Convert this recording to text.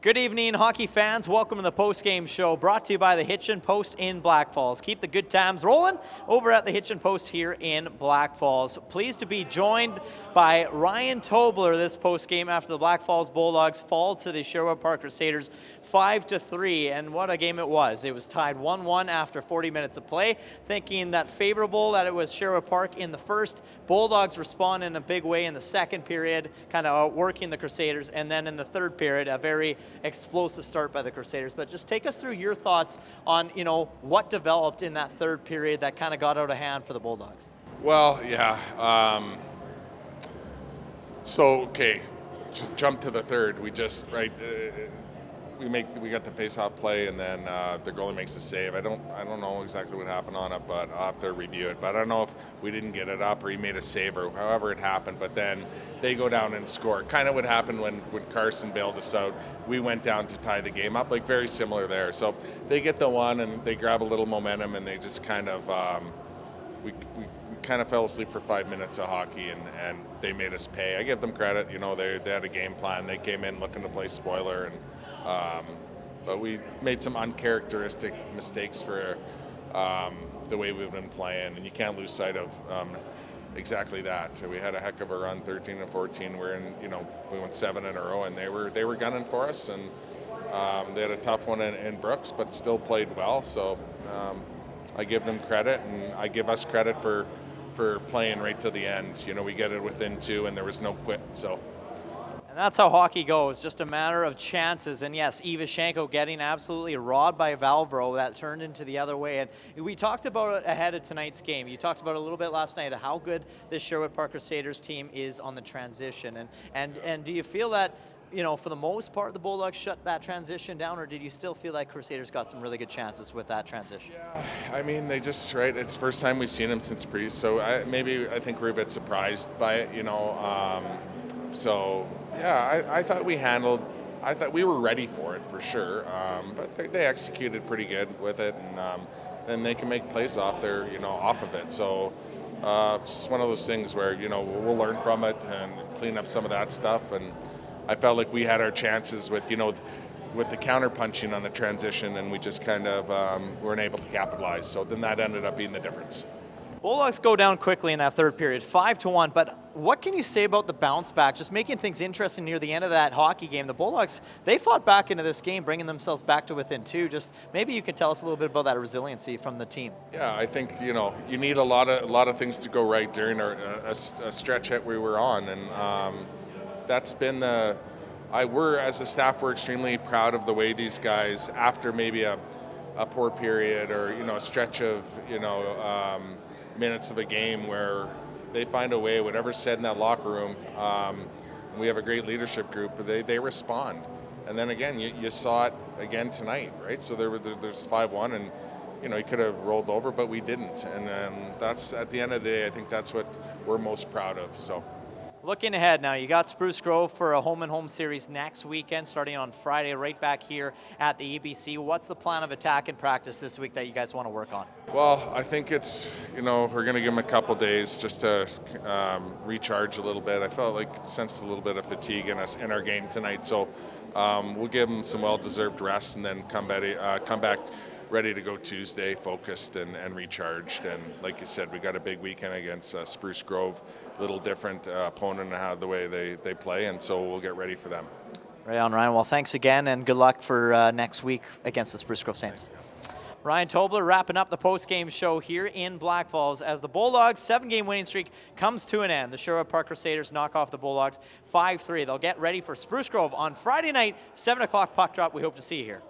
Good evening, hockey fans. Welcome to the post-game show brought to you by the Hitchin Post in Blackfalds. Keep the good times rolling over at the Hitchin Post here in Blackfalds. Pleased to be joined by Ryan Tobler this post-game after the Blackfalds Bulldogs fall to the Sherwood Park Crusaders 5-3, and what a game it was. It was tied 1-1 after 40 minutes of play. Thinking that favorable that it was Sherwood Park in the first. Bulldogs respond in a big way in the second period, kind of outworking the Crusaders, and then in the third period, a very explosive start by the Crusaders. But just take us through your thoughts on, what developed in that third period that kind of got out of hand for the Bulldogs. Well, yeah. Just jump to the third. We just we got the face-off play, and then the goalie makes a save. I don't know exactly what happened on it, but I'll have to review it. But I don't know if we didn't get it up or he made a save or however it happened. But then they go down and score. Kind of what happened when Carson bailed us out. We went down to tie the game up, like very similar there. So they get the one and they grab a little momentum, and they just kind of we kind of fell asleep for 5 minutes of hockey, and they made us pay. I give them credit. They had a game plan. They came in looking to play spoiler, and but we made some uncharacteristic mistakes for the way we've been playing, and you can't lose sight of exactly that. So we had a heck of a run, 13 and 14. We went 7 in a row, and they were gunning for us, and they had a tough one in Brooks, but still played well. So I give them credit, and I give us credit for playing right to the end. We get it within 2, and there was no quit. So. And that's how hockey goes, just a matter of chances. And yes, Ivashenko getting absolutely robbed by Valvro. That turned into the other way. And we talked about it ahead of tonight's game. You talked about it a little bit last night, how good this Sherwood Park Crusaders team is on the transition. And do you feel that, for the most part, the Bulldogs shut that transition down, or did you still feel like Crusaders got some really good chances with that transition? Yeah, I mean, they just, it's the first time we've seen them since pre, so I think we're a bit surprised by it, So, yeah, I thought we were ready for it for sure, but they executed pretty good with it, and then they can make plays off of it. So it's just one of those things where, we'll learn from it and clean up some of that stuff. And I felt like we had our chances with the counter punching on the transition, and we just kind of weren't able to capitalize. So then that ended up being the difference. Bulldogs go down quickly in that third period, 5-1, but what can you say about the bounce back, just making things interesting near the end of that hockey game? The Bulldogs, they fought back into this game, bringing themselves back to within 2. Just maybe you can tell us a little bit about that resiliency from the team. Yeah, I think, you need a lot of things to go right during a stretch that we were on, and that's been as a staff, we're extremely proud of the way these guys, after maybe a poor period or, a stretch of, minutes of a game where they find a way, whatever's said in that locker room, we have a great leadership group, they respond. And then again, you saw it again tonight, right? So there's 5-1, and he could have rolled over, but we didn't. And that's, at the end of the day, I think that's what we're most proud of. So. Looking ahead now, you got Spruce Grove for a home-and-home series next weekend, starting on Friday, right back here at the EBC. What's the plan of attack and practice this week that you guys want to work on? Well, I think it's, we're going to give them a couple days just to recharge a little bit. I felt like sensed a little bit of fatigue in our game tonight, so we'll give them some well-deserved rest, and then come back ready to go Tuesday, focused and recharged. And like you said, we got a big weekend against Spruce Grove, a little different opponent and how the way they play, and so we'll get ready for them. Right on, Ryan. Well, thanks again, and good luck for next week against the Spruce Grove Saints. Ryan Tobler wrapping up the post-game show here in Blackfalds as the Bulldogs' 7-game winning streak comes to an end. The Sherwood Park Crusaders knock off the Bulldogs 5-3. They'll get ready for Spruce Grove on Friday night, 7 o'clock puck drop. We hope to see you here.